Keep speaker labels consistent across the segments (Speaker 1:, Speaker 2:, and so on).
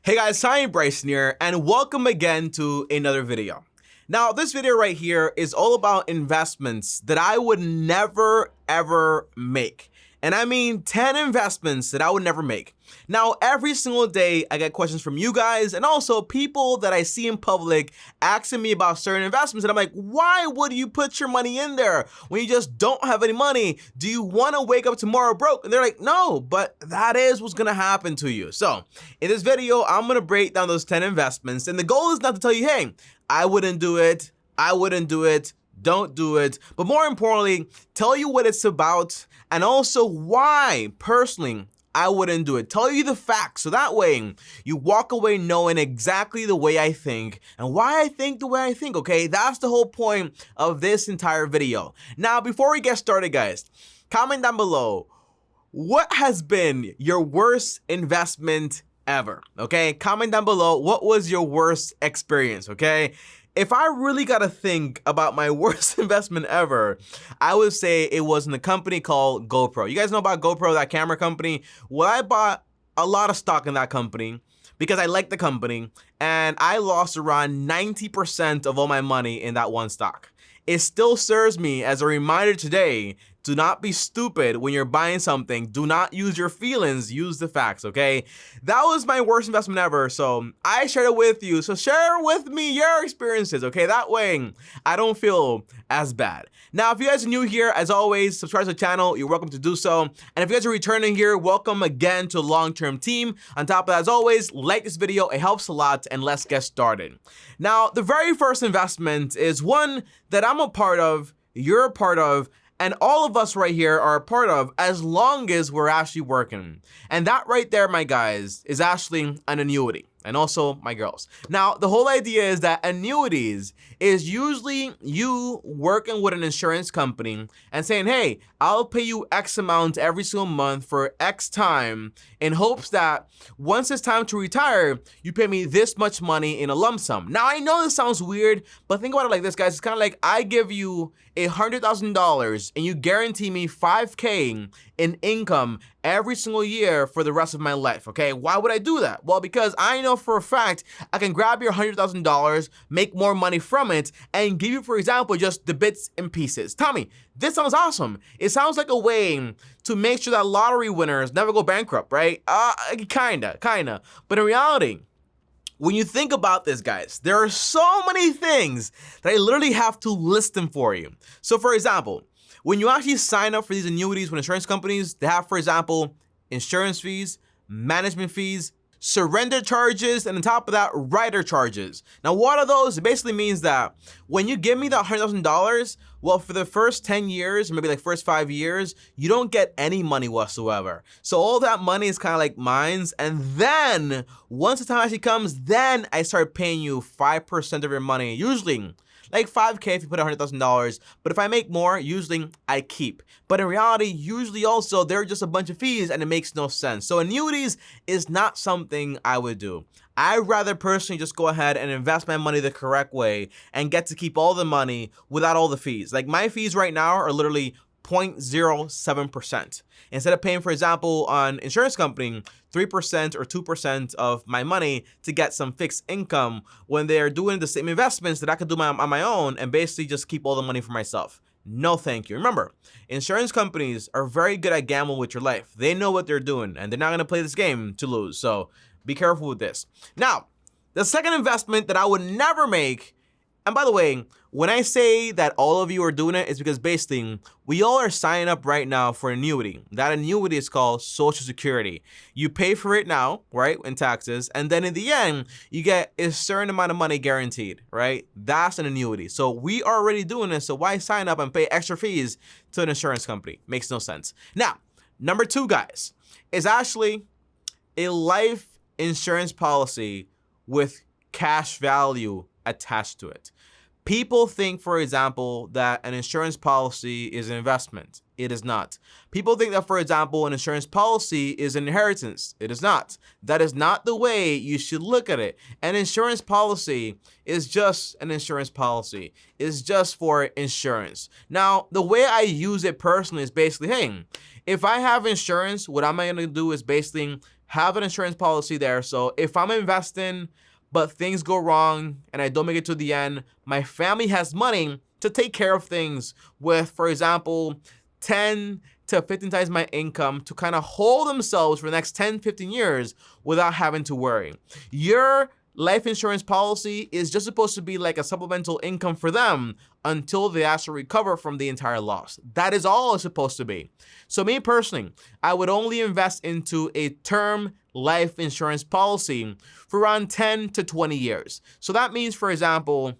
Speaker 1: Hey guys, TommyBryson here, and welcome again to another video. Now, this video right here is all about investments that I would never ever make. And I mean 10 investments that I would never make. Now, every single day I get questions from you guys and also people that I see in public asking me about certain investments. And I'm like, why would you put your money in there when you just don't have any money? Do you want to wake up tomorrow broke? And they're like, no, but that is what's going to happen to you. So in this video, I'm going to break down those 10 investments. And the goal is not to tell you, hey, I wouldn't do it. Don't do it. But more importantly, tell you what it's about and also why, personally, I wouldn't do it. Tell you the facts so that way you walk away knowing exactly the way I think and why I think the way I think, okay? That's the whole point of this entire video. Now, before we get started, guys, comment down below, what has been your worst investment ever, okay? Comment down below, what was your worst experience, okay? If I really gotta think about my worst investment ever, I would say it was in a company called GoPro. You guys know about GoPro, that camera company? Well, I bought a lot of stock in that company because I like the company, and I lost around 90% of all my money in that one stock. It still serves me as a reminder today, do not be stupid when you're buying something. Do not use your feelings, use the facts, okay? That was my worst investment ever, so I shared it with you. So share with me your experiences, okay? That way, I don't feel as bad. Now, if you guys are new here, as always, subscribe to the channel. You're welcome to do so. And if you guys are returning here, welcome again to long-term team. On top of that, as always, like this video. It helps a lot, and let's get started. Now, the very first investment is one that I'm a part of, you're a part of, and all of us right here are a part of as long as we're actually working. And that right there, my guys, is actually an annuity. And also my girls. Now, the whole idea is that annuities is usually you working with an insurance company and saying, hey, I'll pay you X amount every single month for X time in hopes that once it's time to retire, you pay me this much money in a lump sum. Now, I know this sounds weird, but think about it like this, guys. It's kind of like I give you $100,000 and you guarantee me $5K in income every single year for the rest of my life, okay? Why would I do that? Well, because I know for a fact I can grab your $100,000, make more money from it, and give you, for example, just the bits and pieces. Tommy, this sounds awesome. It sounds like a way to make sure that lottery winners never go bankrupt, right? Kinda. But in reality, when you think about this, guys, there are so many things that I literally have to list them for you. So for example, when you actually sign up for these annuities with insurance companies, they have, for example, insurance fees, management fees, surrender charges, and on top of that, rider charges. Now, what are those? It basically means that when you give me that $100,000, well, for the first 10 years, or maybe like first 5 years, you don't get any money whatsoever. So all that money is kind of like mine's. And then once the time actually comes, then I start paying you 5% of your money, usually like $5K if you put $100,000, but if I make more, usually I keep. But in reality, usually also there are just a bunch of fees and it makes no sense. So annuities is not something I would do. I'd rather personally just go ahead and invest my money the correct way and get to keep all the money without all the fees. Like my fees right now are literally 0.07%. Instead of paying, for example, on insurance company, 3% or 2% of my money to get some fixed income when they're doing the same investments that I could do on my own and basically just keep all the money for myself. No, thank you. Remember, insurance companies are very good at gambling with your life. They know what they're doing and they're not going to play this game to lose. So be careful with this. Now, the second investment that I would never make, and by the way, when I say that all of you are doing it, it's because basically we all are signing up right now for an annuity. That annuity is called Social Security. You pay for it now, right, in taxes, and then in the end, you get a certain amount of money guaranteed, right? That's an annuity. So we are already doing this, so why sign up and pay extra fees to an insurance company? Makes no sense. Now, number 2, guys, is actually a life insurance policy with cash value attached to it. People think, for example, that an insurance policy is an investment. It is not. People think that, for example, an insurance policy is an inheritance. It is not. That is not the way you should look at it. An insurance policy is just an insurance policy. It's just for insurance. Now, the way I use it personally is basically, hey, if I have insurance, what I'm going to do is basically have an insurance policy there. So if I'm investing, but things go wrong and I don't make it to the end, my family has money to take care of things with, for example, 10 to 15 times my income to kind of hold themselves for the next 10, 15 years without having to worry. Your life insurance policy is just supposed to be like a supplemental income for them until they actually recover from the entire loss. That is all it's supposed to be. So me personally, I would only invest into a term life insurance policy for around 10 to 20 years. So that means, for example,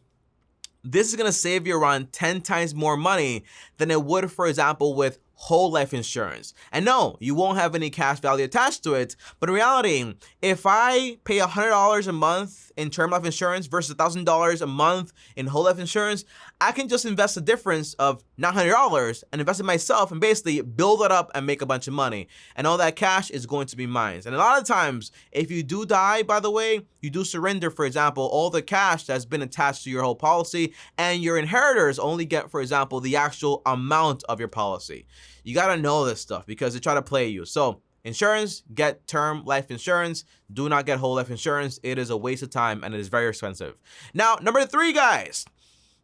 Speaker 1: this is gonna save you around 10 times more money than it would, for example, with whole life insurance. And no, you won't have any cash value attached to it, but in reality, if I pay $100 a month in term life insurance versus $1,000 a month in whole life insurance, I can just invest the difference of $900 and invest in myself and basically build it up and make a bunch of money. And all that cash is going to be mine. And a lot of times, if you do die, by the way, you do surrender, for example, all the cash that's been attached to your whole policy, and your inheritors only get, for example, the actual amount of your policy. You gotta know this stuff because they try to play you. So insurance, get term life insurance. Do not get whole life insurance. It is a waste of time and it is very expensive. Now, number 3, guys,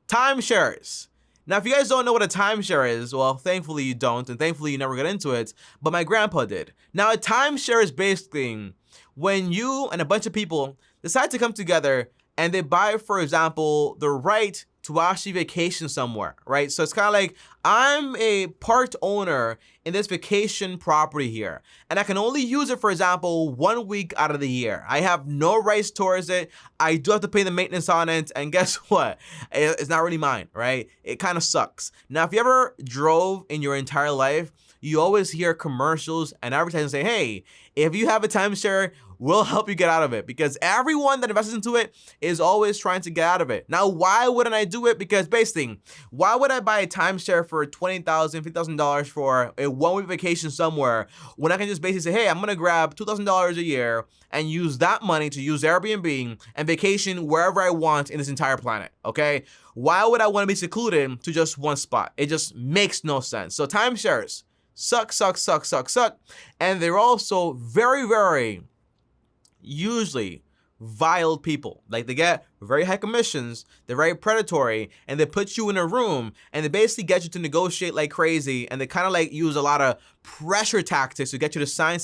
Speaker 1: timeshares. Now, if you guys don't know what a timeshare is, well, thankfully you don't, and thankfully you never got into it, but my grandpa did. Now, a timeshare is basically when you and a bunch of people decide to come together and they buy, for example, the right to actually vacation somewhere, right? So it's kind of like, I'm a part owner in this vacation property here, and I can only use it, for example, 1 week out of the year. I have no rights towards it. I do have to pay the maintenance on it, and guess what? It's not really mine, right? It kind of sucks. Now, if you ever drove in your entire life, you always hear commercials and advertising say, hey, if you have a timeshare, we'll help you get out of it, because everyone that invests into it is always trying to get out of it. Now, why wouldn't I do it? Because basically, why would I buy a timeshare for $20,000, $50,000 for a 1 week vacation somewhere when I can just basically say, hey, I'm gonna grab $2,000 a year and use that money to use Airbnb and vacation wherever I want in this entire planet, okay? Why would I wanna be secluded to just one spot? It just makes no sense. So timeshares suck. And they're also very usually vile people. Like, they get very high commissions, they're very predatory, and they put you in a room and they basically get you to negotiate like crazy, and they kind of like use a lot of pressure tactics to get you to sign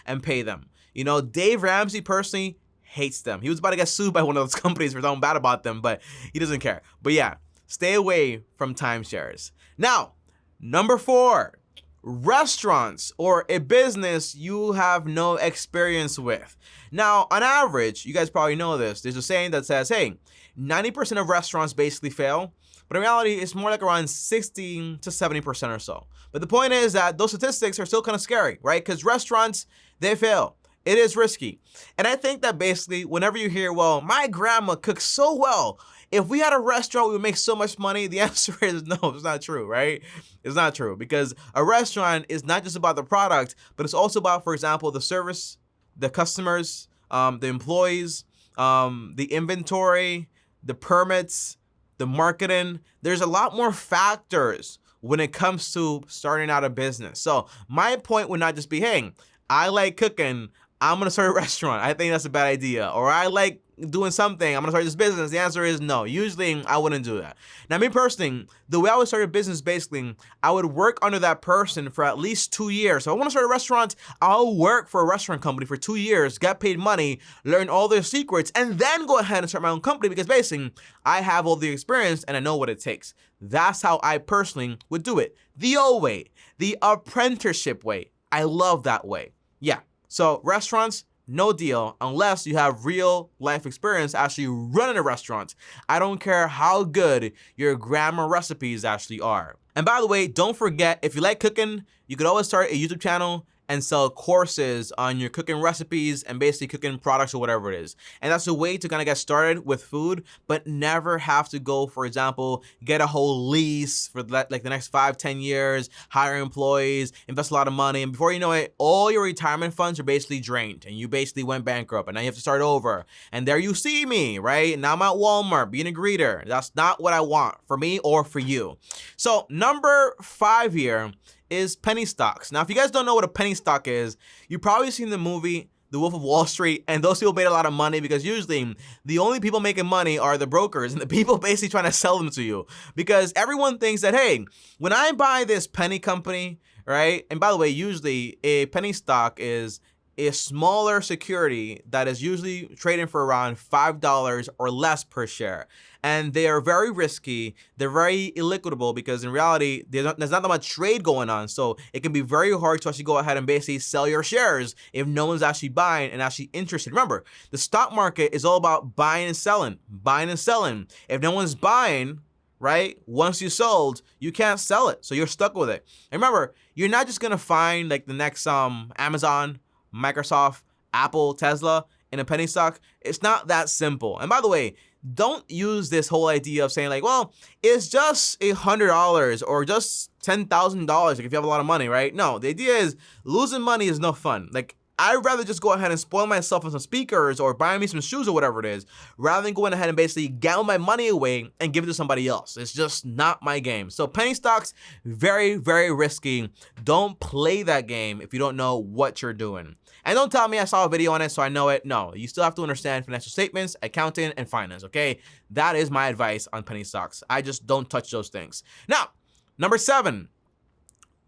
Speaker 1: and pay them. You know, Dave Ramsey personally hates them. He was about to get sued by one of those companies for talking bad about them, but he doesn't care. But yeah, stay away from timeshares. Now, number 4, restaurants or a business you have no experience with. Now, on average, you guys probably know this, there's a saying that says, hey, 90% of restaurants basically fail, but in reality, it's more like around 60 to 70% or so. But the point is that those statistics are still kind of scary, right? Because restaurants, they fail. It is risky. And I think that basically, whenever you hear, well, my grandma cooks so well, if we had a restaurant, we would make so much money. The answer is no, it's not true, right? It's not true, because a restaurant is not just about the product, but it's also about, for example, the service, the customers, the employees, the inventory, the permits, the marketing. There's a lot more factors when it comes to starting out a business. So my point would not just be, hey, I like cooking, I'm gonna start a restaurant. I think that's a bad idea. Or I like doing something, I'm gonna start this business. The answer is no. Usually, I wouldn't do that. Now, me personally, the way I would start a business, basically, I would work under that person for at least 2 years. So I wanna start a restaurant, I'll work for a restaurant company for 2 years, get paid money, learn all their secrets, and then go ahead and start my own company, because basically, I have all the experience and I know what it takes. That's how I personally would do it. The old way, the apprenticeship way. I love that way. Yeah. So restaurants, no deal unless you have real life experience actually running a restaurant. I don't care how good your grandma recipes actually are. And by the way, don't forget, if you like cooking, you could always start a YouTube channel and sell courses on your cooking recipes and basically cooking products or whatever it is. And that's a way to kind of get started with food, but never have to go, for example, get a whole lease for like the next 5-10 years, hire employees, invest a lot of money. And before you know it, all your retirement funds are basically drained and you basically went bankrupt and now you have to start over. And there you see me, right? Now I'm at Walmart being a greeter. That's not what I want for me or for you. So number 5 here is penny stocks. Now, if you guys don't know what a penny stock is, you've probably seen the movie The Wolf of Wall Street, and those people made a lot of money because usually the only people making money are the brokers and the people basically trying to sell them to you, because everyone thinks that, hey, when I buy this penny company, right? And by the way, usually a penny stock is a smaller security that is usually trading for around $5 or less per share. And they are very risky. They're very illiquidable because in reality, there's not that much trade going on. So it can be very hard to actually go ahead and basically sell your shares if no one's actually buying and actually interested. Remember, the stock market is all about buying and selling, buying and selling. If no one's buying, right, once you sold, you can't sell it. So you're stuck with it. And remember, you're not just gonna find like the next Amazon, Microsoft, Apple, Tesla in a penny stock. It's not that simple. And by the way, don't use this whole idea of saying like, well, it's just $100 or just $10,000 like if you have a lot of money, right? No, the idea is losing money is no fun. Like, I'd rather just go ahead and spoil myself on some speakers or buy me some shoes or whatever it is, rather than going ahead and basically gamble my money away and give it to somebody else. It's just not my game. So penny stocks, very, very risky. Don't play that game if you don't know what you're doing. And don't tell me I saw a video on it so I know it. No, you still have to understand financial statements, accounting, and finance, okay? That is my advice on penny stocks. I just don't touch those things. Now, number 7.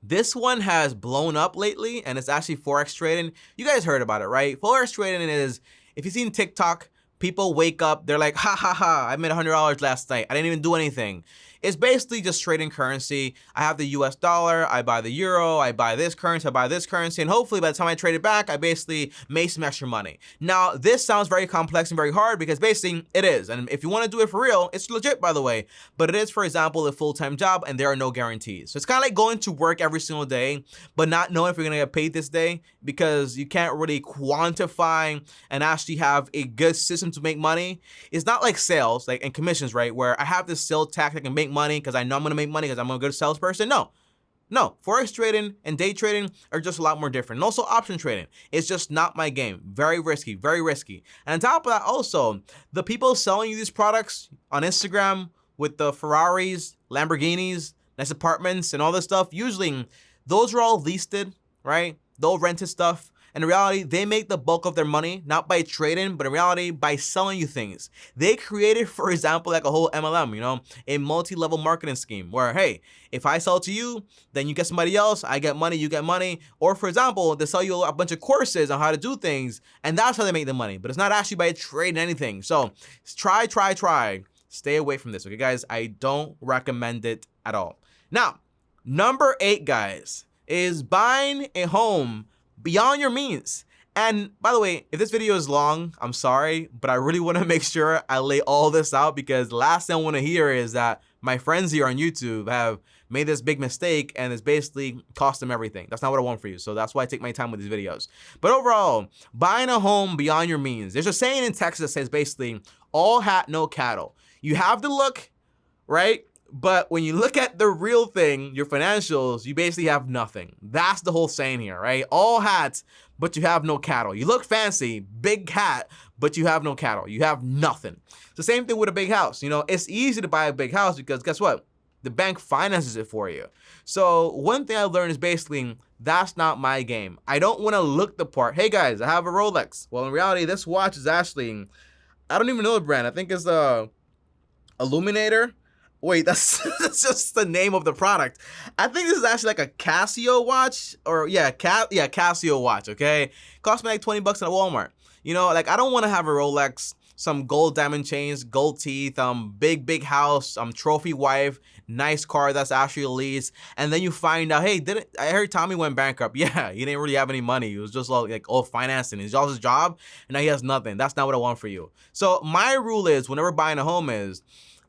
Speaker 1: This one has blown up lately, and it's actually Forex trading. You guys heard about it, right? Forex trading is, if you've seen TikTok, people wake up, they're like, ha ha ha, I made $100 last night. I didn't even do anything. It's basically just trading currency. I have the US dollar, I buy the euro, I buy this currency, and hopefully by the time I trade it back, I basically made some extra money. Now, this sounds very complex and very hard because basically it is. And if you want to do it for real, it's legit, by the way. But it is, for example, a full-time job and there are no guarantees. So it's kind of like going to work every single day, but not knowing if you're going to get paid this day because you can't really quantify and actually have a good system to make money. It's not like sales, like and commissions, right? Where I have this sales tactic and make money because I know I'm going to make money because I'm a good salesperson. No, Forex trading and day trading are just a lot more different. And also option trading. It's just not my game. Very risky, very risky. And on top of that, also, the people selling you these products on Instagram with the Ferraris, Lamborghinis, nice apartments, and all this stuff, usually those are all leased, right? They'll rented stuff. And in reality, they make the bulk of their money, not by trading, but in reality, by selling you things. They created, for example, like a whole MLM, you know, a multi-level marketing scheme where, hey, if I sell to you, then you get somebody else, I get money, you get money. Or for example, they sell you a bunch of courses on how to do things, and that's how they make the money. But it's not actually by trading anything. So try. Stay away from this, okay, guys? I don't recommend it at all. Now, number 8, guys, is buying a home beyond your means. And by the way, if this video is long, I'm sorry, but I really want to make sure I lay all this out because the last thing I want to hear is that my friends here on YouTube have made this big mistake and it's basically cost them everything. That's not what I want for you. So that's why I take my time with these videos. But overall, buying a home beyond your means. There's a saying in Texas that says basically, all hat, no cattle. You have the look, right? But when you look at the real thing, your financials, you basically have nothing. That's the whole saying here, right? All hats, but you have no cattle. You look fancy, big hat, but you have no cattle. You have nothing. It's the same thing with a big house. You know, it's easy to buy a big house because guess what? The bank finances it for you. So one thing I learned is basically, that's not my game. I don't want to look the part. Hey guys, I have a Rolex. Well, in reality, this watch is actually, I don't even know the brand. I think it's a Illuminator. Wait, that's just the name of the product. I think this is actually like a Casio watch, or Casio watch, okay? Cost me like 20 bucks at Walmart. You know, like I don't want to have a Rolex, some gold diamond chains, gold teeth, big house, trophy wife, nice car that's actually a lease, and then you find out, hey, I heard Tommy went bankrupt. Yeah, he didn't really have any money. He was just like all financing. It's all his job, and now he has nothing. That's not what I want for you. So my rule is, whenever buying a home is,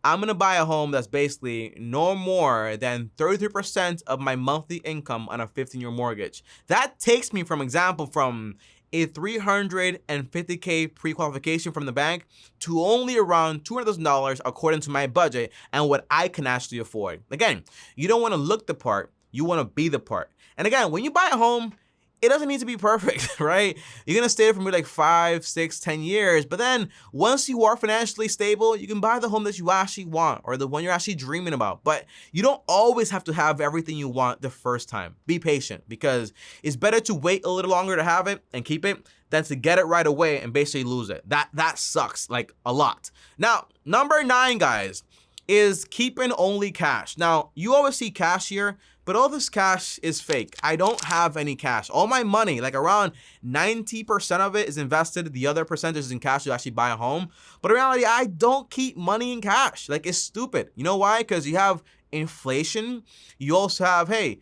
Speaker 1: I'm going to buy a home that's basically no more than 33% of my monthly income on a 15-year mortgage. That takes me, from a $350K pre-qualification from the bank to only around $200,000 according to my budget and what I can actually afford. Again, you don't want to look the part, you want to be the part. And again, when you buy a home, it doesn't need to be perfect, right? You're gonna stay there for maybe like 5, 6, 10 years, but then once you are financially stable, you can buy the home that you actually want or the one you're actually dreaming about. But you don't always have to have everything you want the first time. Be patient, because it's better to wait a little longer to have it and keep it than to get it right away and basically lose it. That sucks like a lot. Now, number 9, guys, is keeping only cash. Now, you always see cash here, but all this cash is fake. I don't have any cash. All my money, like around 90% of it is invested. The other percentage is in cash to actually buy a home. But in reality, I don't keep money in cash. Like, it's stupid. You know why? Because you have inflation. You also have, hey,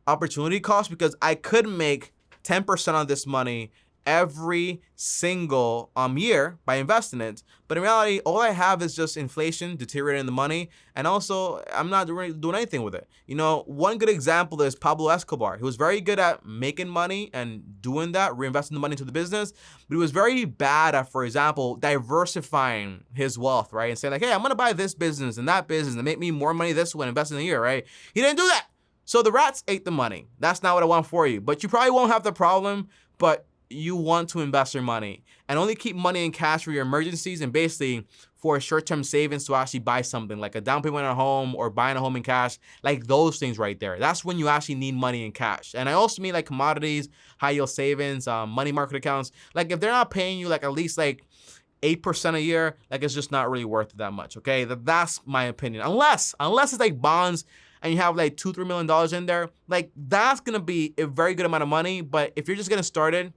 Speaker 1: opportunity cost, because I could make 10% on this money every single year by investing it. But in reality, all I have is just inflation deteriorating the money, and also I'm not doing anything with it. You know, one good example is Pablo Escobar. He was very good at making money and doing that, reinvesting the money into the business, but he was very bad at, for example, diversifying his wealth, right? And saying like, hey, I'm gonna buy this business and that business and make me more money this way, invest in a year, right? He didn't do that. So the rats ate the money. That's not what I want for you. But you probably won't have the problem, but you want to invest your money and only keep money in cash for your emergencies and basically for short-term savings to actually buy something like a down payment on a home or buying a home in cash, like those things right there. That's when you actually need money in cash. And I also mean like commodities, high yield savings, money market accounts. Like if they're not paying you like at least like 8% a year, like it's just not really worth it that much, okay? That's my opinion. Unless it's like bonds and you have like $2-3 million in there, like that's gonna be a very good amount of money. But if you're just getting started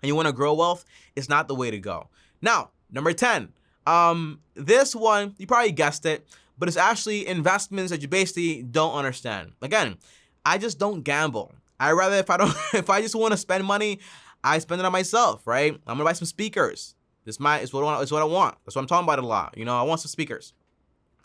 Speaker 1: and you want to grow wealth, it's not the way to go. Now, number 10, this one, you probably guessed it, but it's actually investments that you basically don't understand. Again, I just don't gamble. I rather, if I just want to spend money, I spend it on myself, right? I'm gonna buy some speakers. It's what I want. That's what I'm talking about a lot. You know, I want some speakers.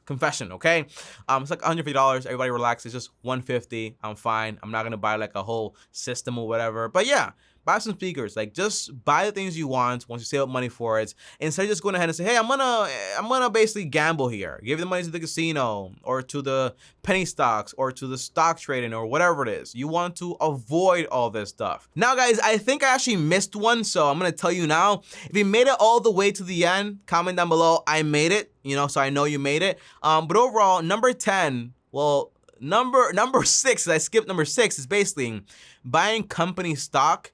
Speaker 1: Confession, okay? It's like $150. Everybody relax. It's just $150. I'm fine. I'm not gonna buy like a whole system or whatever. But yeah, buy some speakers. Like just buy the things you want once you save up money for it. Instead of just going ahead and say, hey, I'm gonna basically gamble here. Give the money to the casino or to the penny stocks or to the stock trading or whatever it is. You want to avoid all this stuff. Now, guys, I think I actually missed one, so I'm gonna tell you now. If you made it all the way to the end, comment down below. I made it, you know, so I know you made it. But overall, number 10, well, number 6, I skipped number 6, is basically buying company stock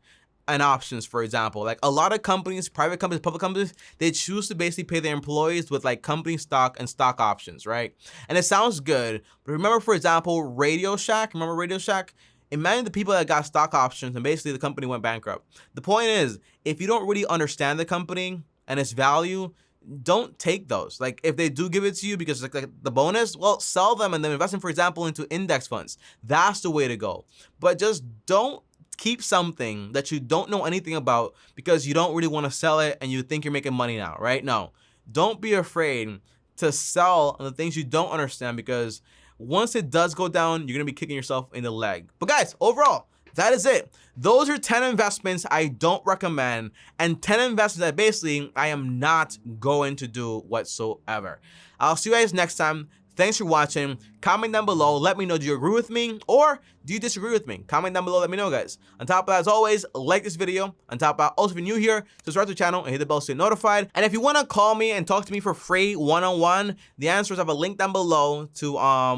Speaker 1: and options. For example, like a lot of companies, private companies, public companies, they choose to basically pay their employees with like company stock and stock options, right? And it sounds good, but remember, for example, Radio Shack, remember Radio Shack? Imagine the people that got stock options and basically the company went bankrupt. The point is, if you don't really understand the company and its value, don't take those. Like if they do give it to you because it's like the bonus, well, sell them and then invest them, for example, into index funds. That's the way to go. But just don't keep something that you don't know anything about because you don't really want to sell it and you think you're making money now, right? No, don't be afraid to sell on the things you don't understand, because once it does go down, you're gonna be kicking yourself in the leg. But guys, overall, that is it. Those are 10 investments I don't recommend and 10 investments that basically I am not going to do whatsoever. I'll see you guys next time. Thanks for watching. Comment down below. Let me know, do you agree with me or do you disagree with me? Comment down below. Let me know, guys. On top of that, as always, like this video. On top of that, also if you're new here, subscribe to the channel and hit the bell to get notified. And if you want to call me and talk to me for free one-on-one, the answer is I have a link down below to,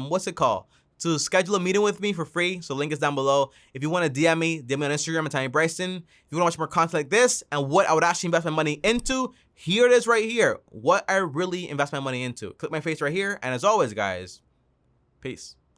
Speaker 1: what's it called? To schedule a meeting with me for free. So link is down below. If you want to DM me on Instagram at TommyBryson. If you want to watch more content like this and what I would actually invest my money into, here it is right here. What I really invest my money into. Click my face right here. And as always, guys, peace.